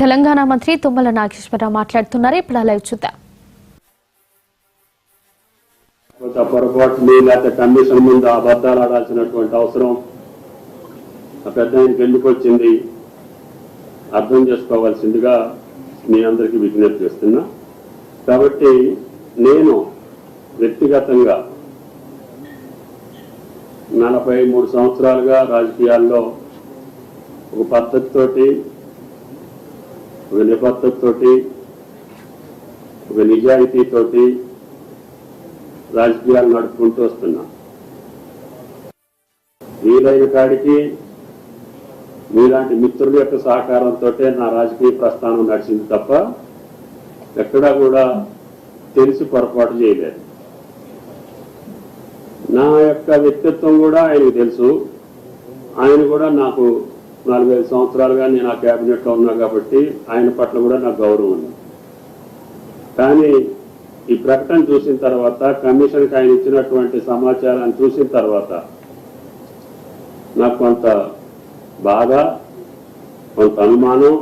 తెలంగాణ మంత్రి తుమ్మల నాగేశ్వరరావు మాట్లాడుతున్నారు. ఇప్పుడు లైవ్ చూద్దాం. పొరపాట్లు లేకపోతే కమిషన్ ముందు అబద్ధాలు ఆడాల్సినటువంటి అవసరం పెద్ద ఆయనకి ఎందుకు వచ్చింది అర్థం చేసుకోవాల్సిందిగా మీ అందరికీ విజ్ఞప్తి చేస్తున్నా. కాబట్టి నేను వ్యక్తిగతంగా 43 సంవత్సరాలుగా రాజకీయాల్లో ఒక పద్ధతితోటి, ఒక నిబద్ధతతోటి, ఒక నిజాయితీతోటి రాజకీయాలు నడుపుకుంటూ వస్తున్నా. వీలైన కాడికి మీలాంటి మిత్రుల యొక్క సహకారంతో నా రాజకీయ ప్రస్థానం నడిచింది తప్ప ఎక్కడా కూడా తెలిసి పొరపాటు చేయలేదు. నా యొక్క వ్యక్తిత్వం కూడా ఆయనకు తెలుసు. ఆయన కూడా నాకు 45 సంవత్సరాలుగా నేను ఆ క్యాబినెట్లో ఉన్నా కాబట్టి ఆయన పట్ల కూడా నాకు గౌరవం ఉంది. కానీ ఈ ప్రకటన చూసిన తర్వాత, కమిషన్కి ఆయన ఇచ్చినటువంటి సమాచారాన్ని చూసిన తర్వాత నాకు కొంత బాధ, కొంత అనుమానం,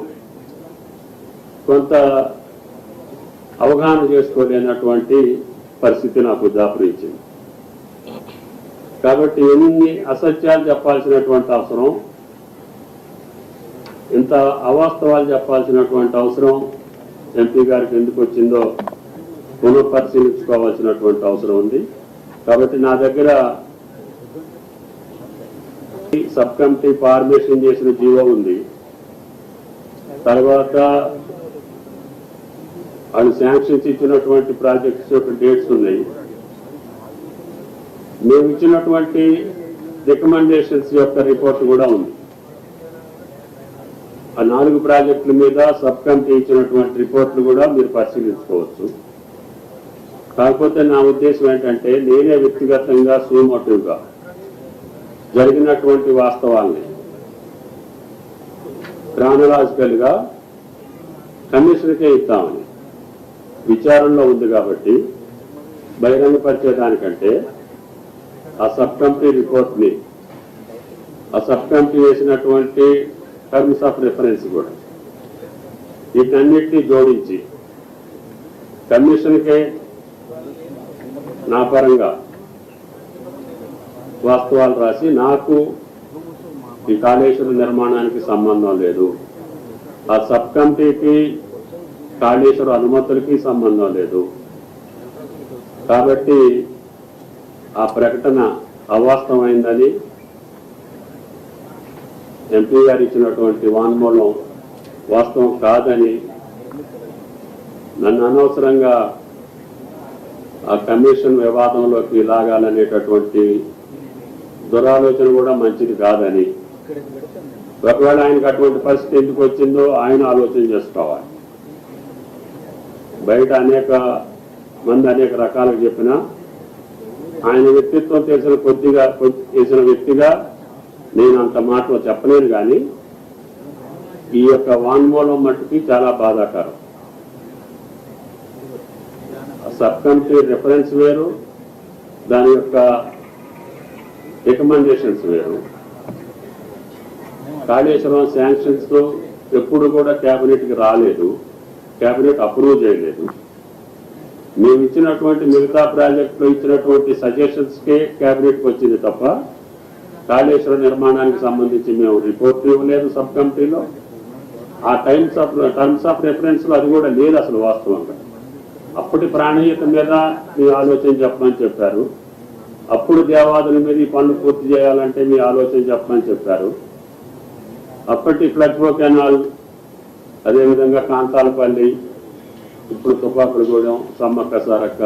కొంత అవగాహన చేసుకోలేనటువంటి పరిస్థితి నాకు దాపురించింది. కాబట్టి ఎన్ని అసత్యాలు చెప్పాల్సినటువంటి అవసరం, ఇంత అవాస్తవాలు చెప్పాల్సినటువంటి అవసరం ఎంపీ గారికి ఎందుకు వచ్చిందో పునఃపరిశీలించుకోవాల్సినటువంటి అవసరం ఉంది. కాబట్టి నా దగ్గర సబ్ కమిటీ ఫార్మేషన్ చేసిన జీవో ఉంది. తర్వాత వాళ్ళు శాంక్షన్స్ ఇచ్చినటువంటి ప్రాజెక్ట్స్ యొక్క డేట్స్ ఉన్నాయి. మేము ఇచ్చినటువంటి రికమెండేషన్స్ యొక్క రిపోర్ట్ కూడా ఉంది. ఆ 4 ప్రాజెక్టుల మీద సబ్ కమిటీ ఇచ్చినటువంటి రిపోర్ట్లు కూడా మీరు పరిశీలించుకోవచ్చు. కాకపోతే నా ఉద్దేశం ఏంటంటే, నేనే వ్యక్తిగతంగా సుమోటివ్గా జరిగినటువంటి వాస్తవాల్ని క్రానలాజికల్గా కమిషన్కే ఇద్దామని విచారణలో ఉంది. కాబట్టి బహిరంగపరిచేదానికంటే ఆ సబ్ కమిటీ రిపోర్ట్ని, ఆ సబ్ కమిటీ వేసినటువంటి టర్మ్స్ ఆఫ్ రిఫరెన్స్ కూడా వీటన్నిటినీ జోడించి కమిషన్కే నా పరంగా వాస్తవాలు రాసి, నాకు ఈ కాళేశ్వరం నిర్మాణానికి సంబంధం లేదు, ఆ సబ్ కమిటీకి కాళేశ్వరం అనుమతులకి సంబంధం లేదు, కాబట్టి ఆ ప్రకటన అవాస్తవమైందని, ఎంపీ గారు ఇచ్చినటువంటి వాంగ్మూలం వాస్తవం కాదని, నన్ను అనవసరంగా ఆ కమిషన్ వివాదంలోకి లాగాలనేటటువంటి దురాలోచన కూడా మంచిది కాదని, ఒకవేళ ఆయనకు అటువంటి పరిస్థితి ఎందుకు వచ్చిందో ఆయన ఆలోచన చేసుకోవాలి. బయట అనేక మంది అనేక రకాలుగా చెప్పినా ఆయన వ్యక్తిత్వం తెలిసిన వ్యక్తిగా నేను అంత మాటలో చెప్పలేను. కానీ ఈ యొక్క వాంగ్మూలం మట్టుకి చాలా బాధాకరం. సబ్ కమిటీ రిఫరెన్స్ వేరు, దాని యొక్క రికమెండేషన్స్ వేరు. కాళేశ్వరం శాంక్షన్స్ ఎప్పుడు కూడా క్యాబినెట్కి రాలేదు, క్యాబినెట్ అప్రూవ్ చేయలేదు. మేము ఇచ్చినటువంటి మిగతా ప్రాజెక్టులో ఇచ్చినటువంటి సజెషన్స్కే క్యాబినెట్కి వచ్చింది తప్ప కాళేశ్వరం నిర్మాణానికి సంబంధించి మేము రిపోర్ట్ ఇవ్వలేదు సబ్ కమిటీలో. ఆ టర్మ్స్ ఆఫ్ రెఫరెన్స్లో అది కూడా లేదు అసలు వాస్తవంగా. అప్పటి ప్రాణహిత మీద మీ ఆలోచన చెప్పమని చెప్పారు. అప్పుడు దేవాదుల మీద ఈ పనులు పూర్తి చేయాలంటే మీ ఆలోచన చెప్పమని చెప్పారు. అప్పటి ఫ్లడ్వో కెనాల్, అదేవిధంగా కాంతాలపల్లి, ఇప్పుడు తుపాకులగూడెం, సమ్మక్క సారక్క,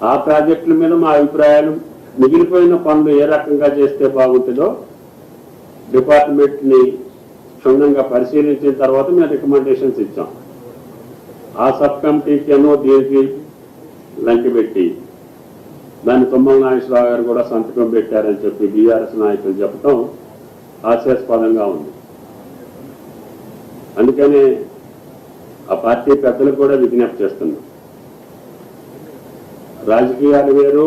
ఆ ప్రాజెక్టుల మీద మా అభిప్రాయాలు, మిగిలిపోయిన పనులు ఏ రకంగా చేస్తే బాగుంటుందో డిపార్ట్మెంట్ని క్షుణ్ణంగా పరిశీలించిన తర్వాత మేము రికమెండేషన్స్ ఇచ్చాం. ఆ సబ్ కమిటీకి దీనికి లంకి పెట్టి దాన్ని తుమ్మల నాగేశ్వరరావు గారు కూడా సంతకం పెట్టారని చెప్పి బీఆర్ఎస్ నాయకులు చెప్పడం హాస్యాస్పదంగా ఉంది. అందుకనే ఆ పార్టీ పెద్దలకు కూడా విజ్ఞప్తి చేస్తున్నాం. రాజకీయాలు వేరు,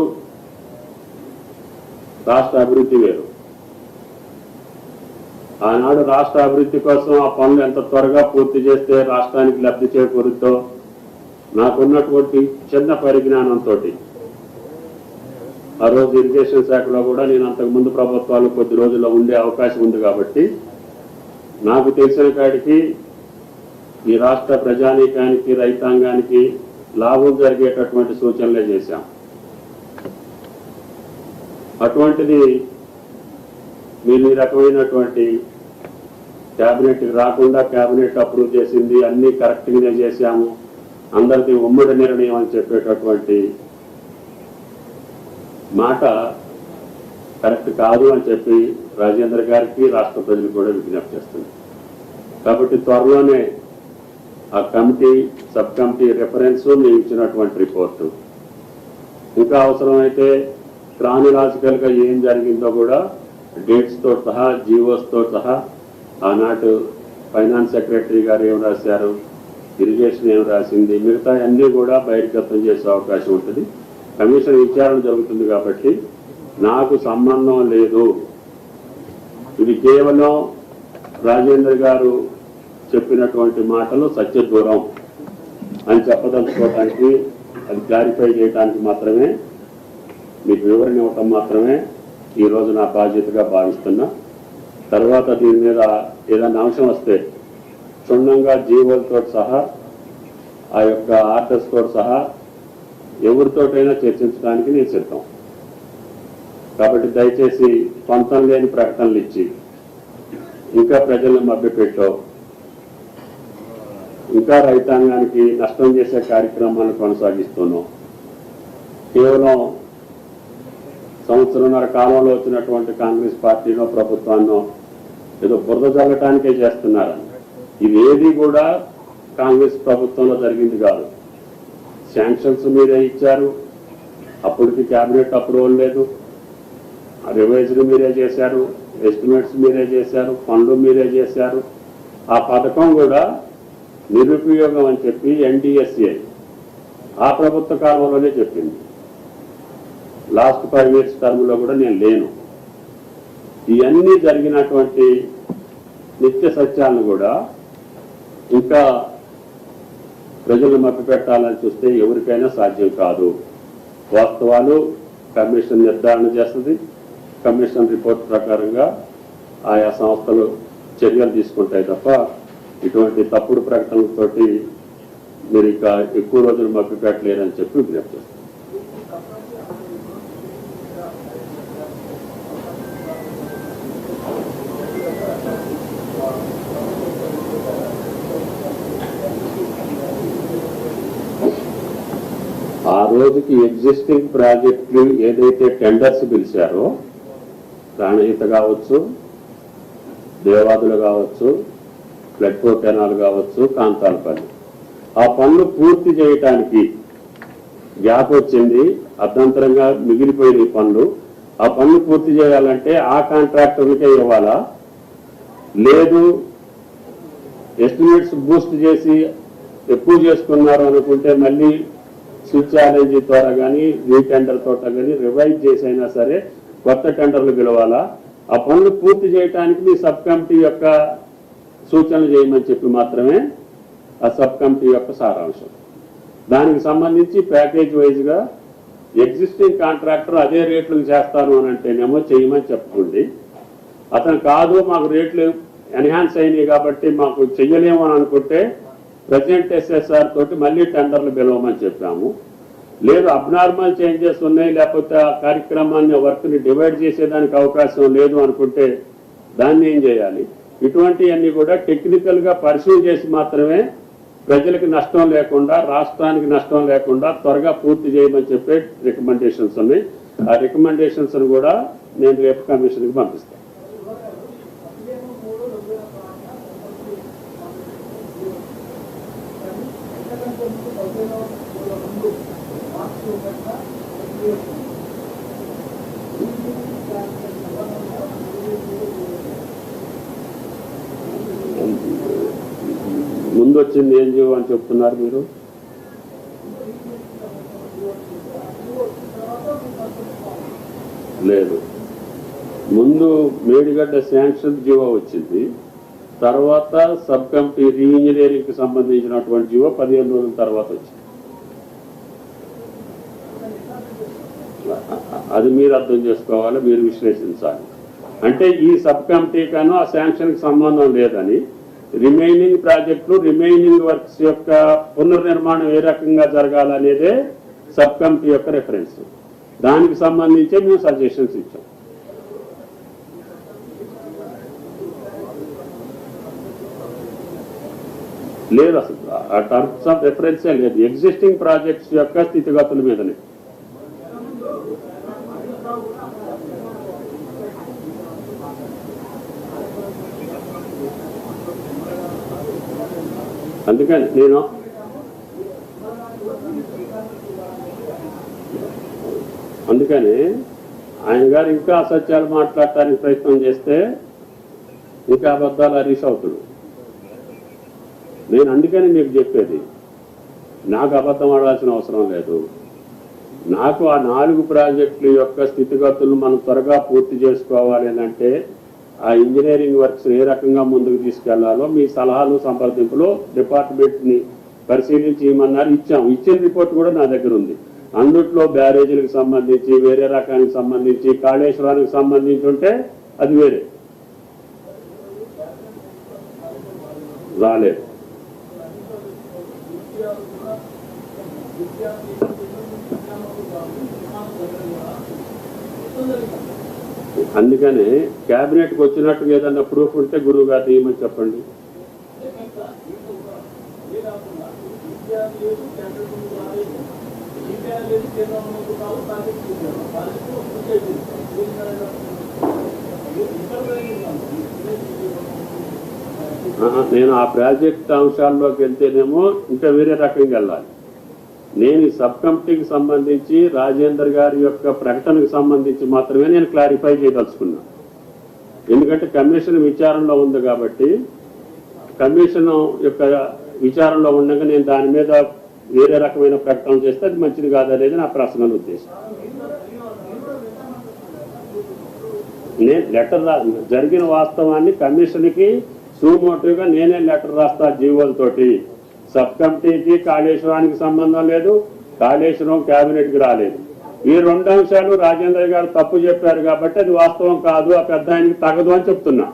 రాష్ట్ర అభివృద్ధి వేరు. ఆనాడు రాష్ట్ర అభివృద్ధి కోసం ఆ పనులు ఎంత త్వరగా పూర్తి చేస్తే రాష్ట్రానికి లబ్ధి చేకూరుతో నాకున్నటువంటి చిన్న పరిజ్ఞానంతో ఆ రోజు ఇరిగేషన్ శాఖలో కూడా నేను అంతకుముందు ప్రభుత్వాలు కొద్ది రోజుల్లో ఉండే అవకాశం ఉంది కాబట్టి నాకు తెలిసిన కాడికి ఈ రాష్ట్ర ప్రజానీకానికి రైతాంగానికి లాభం జరిగేటటువంటి సూచనలే చేశాం. అటువంటిది మీరు ఈ రకమైనటువంటి క్యాబినెట్కి రాకుండా క్యాబినెట్ అప్రూవ్ చేసింది అన్ని కరెక్ట్గానే చేశాము, అందరిది ఉమ్మడి నిర్ణయం అని చెప్పేటటువంటి మాట కరెక్ట్ కాదు అని చెప్పి రాజేంద్ర గారికి రాష్ట్ర ప్రజలు కూడా విజ్ఞప్తి చేస్తుంది. కాబట్టి త్వరలోనే ఆ కమిటీ సబ్ కమిటీ రెఫరెన్స్ మేము ఇచ్చినటువంటి రిపోర్టు ఇంకా అవసరమైతే క్రానిలాజికల్ గా ఏం జరిగిందో కూడా డేట్స్ తో సహా జీవోస్ తో సహా ఆనాటి ఫైనాన్స్ సెక్రటరీ గారు ఏం రాశారు, ఇరిగేషన్ ఏం రాసింది, మిగతా అన్ని కూడా బహిర్గతం చేసే అవకాశం ఉంటుంది. కమిషన్ విచారణ జరుగుతుంది కాబట్టి నాకు సంబంధం లేదు. ఇది కేవలం రాజేంద్ర గారు చెప్పినటువంటి మాటలు సత్య దూరం అని చెప్పదలుచుకోవటానికి, అది క్లారిఫై చేయడానికి మాత్రమే, మీకు వివరణ ఇవ్వటం మాత్రమే ఈరోజు నా బాధ్యతగా భావిస్తున్నా. తర్వాత దీని మీద ఏదైనా అంశం వస్తే క్షుణ్ణంగా జీవోలతో సహా ఆ యొక్క ఆర్డర్స్ తో సహా ఎవరితోటైనా చర్చించడానికి నేను సిద్ధం. కాబట్టి దయచేసి పొంతం లేని ప్రకటనలు ఇచ్చి ఇంకా ప్రజలను మభ్యపెట్టో ఇంకా రైతాంగానికి నష్టం చేసే కార్యక్రమాలను కొనసాగిస్తున్నాం. కేవలం సంవత్సరంన్నర కాలంలో వచ్చినటువంటి కాంగ్రెస్ పార్టీనో ప్రభుత్వాన్నో ఏదో బురద జల్లటానికే చేస్తున్నారని, ఇది ఏది కూడా కాంగ్రెస్ ప్రభుత్వంలో జరిగింది కాదు. శాంక్షన్స్ మీరే ఇచ్చారు, అప్పటికి క్యాబినెట్ అప్రూవల్ లేదు, రివైజ్డ్ మీరే చేశారు, ఎస్టిమేట్స్ మీరే చేశారు, పనులు మీరే చేశారు. ఆ పథకం కూడా నిరుపయోగం అని చెప్పి ఎన్డీఎస్ఏ ఆ ప్రభుత్వ కాలంలోనే చెప్పింది. లాస్ట్ 5 years టర్మ్లో కూడా నేను లేను. ఇవన్నీ జరిగినటువంటి నిత్య సత్యాలను కూడా ఇంకా ప్రజలు మభ్యపెట్టాలని చూస్తే ఎవరికైనా సాధ్యం కాదు. వాస్తవాలు కమిషన్ నిర్ధారణ చేస్తుంది. కమిషన్ రిపోర్ట్ ప్రకారంగా ఆయా సంస్థలు చర్యలు తీసుకుంటాయి తప్ప ఇటువంటి తప్పుడు ప్రకటనలతోటి మీరు ఇక ఎక్కువ రోజులు మభ్యపెట్టలేరని చెప్పి విజ్ఞప్తి చేస్తారు. ఆ రోజుకి ఎగ్జిస్టింగ్ ప్రాజెక్టులు ఏదైతే టెండర్స్ పిలిచారో, ప్రాణహిత కావచ్చు, దేవాదులు కావచ్చు, ఫ్లడ్ కెనాల్ కావచ్చు, కాంతాలపల్లి, ఆ పనులు పూర్తి చేయటానికి గ్యాప్ వచ్చింది, అర్థంతరంగా మిగిలిపోయిన పనులు. ఆ పనులు పూర్తి చేయాలంటే ఆ కాంట్రాక్టర్లకే ఇవ్వాలా, లేదు ఎస్టిమేట్స్ బూస్ట్ చేసి ఎక్కువ చేసుకున్నారు అనుకుంటే మళ్ళీ స్విచ్ ఛాలెంజ్ ద్వారా కానీ రీటెండర్ తోట కానీ రివైజ్ చేసి అయినా సరే కొత్త టెండర్లు పిలవాలా. ఆ పనులు పూర్తి చేయడానికి మీ సబ్ కమిటీ యొక్క సూచనలు చేయమని చెప్పి మాత్రమే ఆ సబ్ కమిటీ యొక్క సారాంశం. దానికి సంబంధించి ప్యాకేజ్ వైజ్గా ఎగ్జిస్టింగ్ కాంట్రాక్టర్ అదే రేట్లకు చేస్తాను అని అంటేనేమో చేయమని చెప్పుకోండి. అతను కాదు మాకు రేట్లు ఎన్హాన్స్ అయినాయి కాబట్టి మాకు చెయ్యలేము అని అనుకుంటే ప్రజెంట్ ఎస్ఎస్ఆర్ తోటి మళ్ళీ టెండర్లు పిలవమని చెప్పాము. లేదు అబ్నార్మల్ చేంజెస్ ఉన్నాయి, లేకపోతే ఆ కార్యక్రమాన్ని వర్క్ని డివైడ్ చేసేదానికి అవకాశం లేదు అనుకుంటే దాన్ని ఏం చేయాలి? ఇటువంటివన్నీ కూడా టెక్నికల్గా పరిశీలన చేసి మాత్రమే ప్రజలకు నష్టం లేకుండా, రాష్ట్రానికి నష్టం లేకుండా త్వరగా పూర్తి చేయమని చెప్పే రికమెండేషన్స్ ఉన్నాయి. ఆ రికమెండేషన్స్ కూడా నేను రేపు కమిషన్కి పంపిస్తాను. ముందు వచ్చింది ఏం జీవో అని చెప్తున్నారు మీరు? లేదు, ముందు మేడిగడ్డ శాంక్షన్ జీవో వచ్చింది, తర్వాత సబ్ కమిటీ రీఇంజనీరింగ్ కి సంబంధించినటువంటి జీవో 15 రోజుల తర్వాత వచ్చింది. అది మీరు అర్థం చేసుకోవాలి, మీరు విశ్లేషించాలి. అంటే ఈ సబ్ కమిటీ కాను ఆ శాంక్షన్ కి సంబంధం లేదని, రిమైనింగ్ ప్రాజెక్టులు రిమైనింగ్ వర్క్స్ యొక్క పునర్నిర్మాణం ఏ రకంగా జరగాలనేదే సబ్ కమిటీ యొక్క రెఫరెన్స్. దానికి సంబంధించి మేము సజెషన్స్ ఇచ్చాం. లేదు, అసలు ఆ టర్మ్స్ ఆఫ్ రెఫరెన్సే లేదు. ఎగ్జిస్టింగ్ ప్రాజెక్ట్స్ యొక్క స్థితిగతుల మీదనే. అందుకని ఆయన గారు ఇంకా అసత్యాలు మాట్లాడటానికి ప్రయత్నం చేస్తే ఇంకా అబద్ధాలు హరీష్ అవుతాడు. నేను అందుకని మీకు చెప్పేది, నాకు అబద్ధం ఆడాల్సిన అవసరం లేదు. నాకు ఆ 4 ప్రాజెక్టుల యొక్క స్థితిగతులను మనం త్వరగా పూర్తి చేసుకోవాలి అంటే ఆ ఇంజనీరింగ్ వర్క్స్ ఏ రకంగా ముందుకు తీసుకెళ్లాలో మీ సలహాలు సంప్రదింపులు డిపార్ట్మెంట్ని పరిశీలించి ఇమ్మన్నారు. ఇచ్చిన రిపోర్ట్ కూడా నా దగ్గర ఉంది. అందుట్లో బ్యారేజీలకు సంబంధించి, వేరే రకానికి సంబంధించి, కాళేశ్వరానికి సంబంధించి ఉంటే అది వేరే రాలేదు. అందుకని క్యాబినెట్కి వచ్చినట్టుగా ఏదన్నా ప్రూఫ్ ఉంటే గురువు గారు తీయమని చెప్పండి. నేను ఆ ప్రాజెక్ట్ అంశాల్లోకి వెళ్తేనేమో ఇంకా వేరే రకంగా వెళ్ళాలి. నేను ఈ సబ్ కమిటీకి సంబంధించి రాజేందర్ గారి యొక్క ప్రకటనకు సంబంధించి మాత్రమే నేను క్లారిఫై చేయదలుచుకున్నా. ఎందుకంటే కమిషన్ విచారణలో ఉంది కాబట్టి, కమిషన్ యొక్క విచారణలో ఉండగా నేను దాని మీద వేరే రకమైన ప్రకటన చేస్తే అది మంచిది కాదనేది నా పర్సనల్ ఉద్దేశం. నేను లెటర్ జరిగిన వాస్తవాన్ని కమిషన్కి సూమోటివ్గా నేనే లెటర్ రాస్తా జీవోలతోటి. సబ్ కమిటీకి కాళేశ్వరానికి సంబంధం లేదు, కాళేశ్వరం క్యాబినెట్కి రాలేదు. ఈ 2 అంశాలు రాజేంద్ర గారు తప్పు చెప్పారు కాబట్టి అది వాస్తవం కాదు, ఆ పెద్ద ఆయనకి తగదు అని చెప్తున్నా.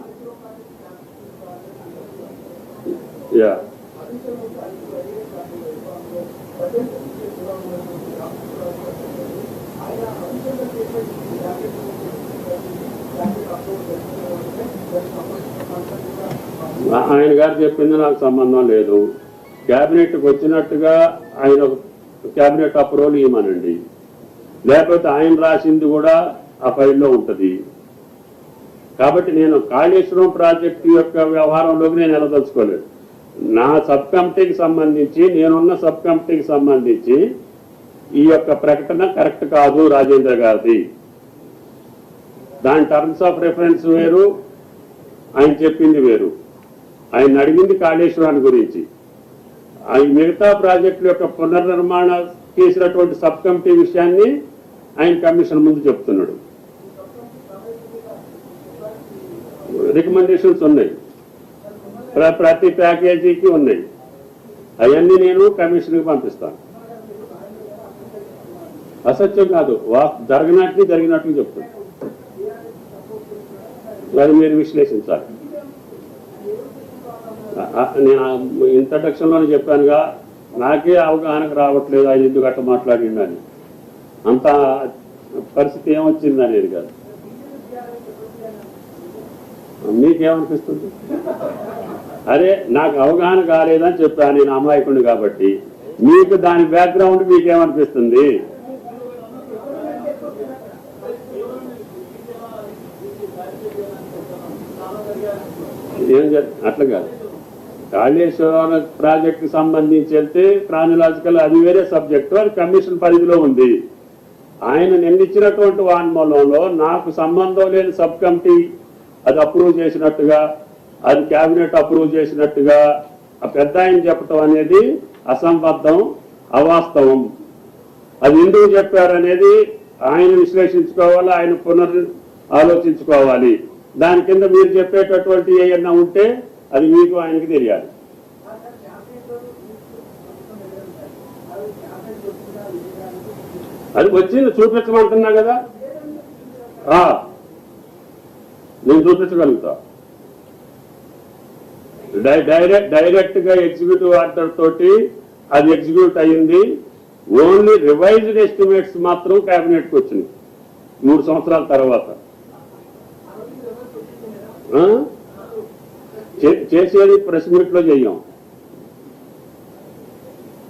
ఆయన గారు చెప్పింది నాకు సంబంధం లేదు. క్యాబినెట్కి వచ్చినట్టుగా ఆయన క్యాబినెట్ అప్రూవల్ ఇవ్వమనండి, లేకపోతే ఆయన రాసింది కూడా ఆ ఫైల్లో ఉంటుంది. కాబట్టి నేను కాళేశ్వరం ప్రాజెక్టు యొక్క వ్యవహారంలోకి నేను వెళ్ళదలుచుకోలేదు. నా సబ్ కమిటీకి సంబంధించి, నేనున్న సబ్ కమిటీకి సంబంధించి ఈ యొక్క ప్రకటన కరెక్ట్ కాదు రాజేంద్ర గారిది. దాని టర్మ్స్ ఆఫ్ రెఫరెన్స్ వేరు, ఆయన చెప్పింది వేరు. ఆయన అడిగింది కాళేశ్వరాన్ని గురించి. ఆయన మిగతా ప్రాజెక్టుల యొక్క పునర్నిర్మాణ చేసినటువంటి సబ్ కమిటీ విషయాన్ని ఆయన కమిషన్ ముందు చెప్తున్నాడు. రికమెండేషన్స్ ఉన్నాయి, ప్రతి ప్యాకేజీకి ఉన్నాయి. అవన్నీ నేను కమిషన్కి పంపిస్తాను. అసత్యం కాదు, జరిగినట్లు చెప్తాను. అది మీరు విశ్లేషించాలి. నేను ఇంట్రడక్షన్లోనే చెప్పానుగా, నాకే అవగాహనకు రావట్లేదు ఆయన ఎందుకు అట్లా మాట్లాడిండని. అంత పరిస్థితి ఏమొచ్చింది అనేది కాదు. మీకేమనిపిస్తుంది? అరే నాకు అవగాహన కాలేదని చెప్పాను, నేను అమాయకుడిని కాబట్టి. మీకు దాని బ్యాక్గ్రౌండ్ మీకేమనిపిస్తుంది? అట్లా కాదు. కాళేశ్వరం ప్రాజెక్ట్ కి సంబంధించి వెళ్తే క్రానలాజికల్ అది వేరే సబ్జెక్టు, అది కమిషన్ పరిధిలో ఉంది. ఆయన నిన్నిచ్చినటువంటి వాంగ్మూలంలో నాకు సంబంధం లేని సబ్ కమిటీ అది అప్రూవ్ చేసినట్టుగా, అది క్యాబినెట్ అప్రూవ్ చేసినట్టుగా ఆ పెద్ద ఆయన చెప్పటం అనేది అసంబద్ధం, అవాస్తవం. అది ఎందుకు చెప్పారనేది ఆయన విశ్లేషించుకోవాలి, ఆయన ఆలోచించుకోవాలి. దాని కింద మీరు చెప్పేటటువంటి ఏమన్నా ఉంటే అది మీకు ఆయనకి తెలియాలి. అది వచ్చింది చూపించమంటున్నా కదా, నేను చూపించగలుగుతా. డైరెక్ట్ గా ఎగ్జిక్యూటివ్ ఆర్డర్ తోటి అది ఎగ్జిక్యూట్ అయ్యింది. ఓన్లీ రివైజ్డ్ ఎస్టిమేట్స్ మాత్రం కేబినెట్ కి వచ్చింది 3 సంవత్సరాల తర్వాత. చేసేది ప్రెస్ మీట్ లో చెయ్యం.